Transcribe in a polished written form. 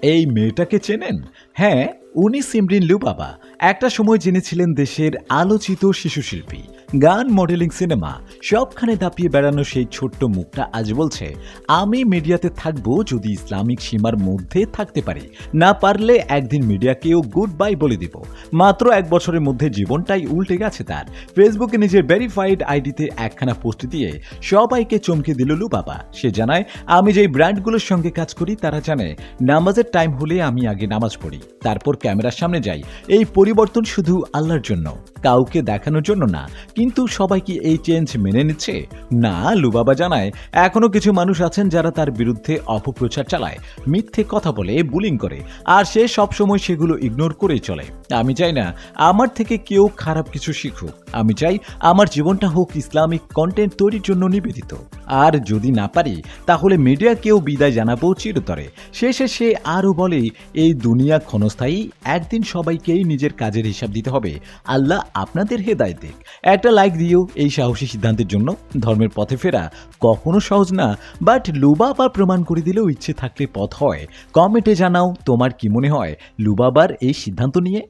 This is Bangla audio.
এই মেয়েটাকে চেনেন? হ্যাঁ, উনি সিমরিন লুবাবা। একটা সময় যিনি ছিলেন দেশের আলোচিত শিশুশিল্পী। গান, মডেলিং, সিনেমা সবখানে দাপিয়ে বেড়ানো সেই ছোট্ট মুখটা আজ বলছে, আমি মিডিয়াতে থাকবো যদি ইসলামিক সীমার মধ্যে থাকতে পারি। না পারলে একদিন মিডিয়াকেও গুড বাই বলে দিব। মাত্র 1 বছরের মধ্যে জীবনটাই উল্টে গেছে তার। ফেসবুকে নিজের ভেরিফাইড আইডিতে একখানা পোস্ট দিয়ে সবাইকে চমকে দিল লুবাবা। সে জানায়, আমি যেই ব্র্যান্ডগুলোর সঙ্গে কাজ করি তারা জানে নামাজের টাইম হলে আমি আগে নামাজ পড়ি, তারপর ক্যামেরার সামনে যাই। এই পরিবর্তন শুধু আল্লাহর জন্য, কাউকে দেখানোর জন্য না। কিন্তু সবাই কি এই চেঞ্জ মেনে নিচ্ছে? না। লুবাবা জানায়, এখনো কিছু মানুষ আছেন যারা তার বিরুদ্ধে অপপ্রচার চালায়, মিথ্যে কথা বলে, বুলিং করে, আর সে সবসময় সেগুলো ইগনোর করেই চলে। আমি চাই না আমার থেকে কেউ খারাপ কিছু শিখুক। আমি চাই আমার জীবনটা হোক ইসলামিক কন্টেন্ট তৈরির জন্য নিবেদিত। আর যদি না পারি তাহলে মিডিয়াকেও বিদায় জানাবো চিরতরে। শেষে সে আরও বলে, এই দুনিয়া ক্ষণস্থায়ী, একদিন সবাইকেই নিজের কাজের হিসাব দিতে হবে। আল্লাহ আপনাদের হেদায়েত দিক। একটা লাইক দিও এই সাহসী সিদ্ধান্তের জন্য। ধর্মের পথে ফেরা কখনো সহজ না, বাট লুবাবা প্রমাণ করে দিলেও ইচ্ছে থাকলে পথ হয়। কমেন্টে জানাও তোমার কি মনে হয় লুবাবার এই সিদ্ধান্ত নিয়ে।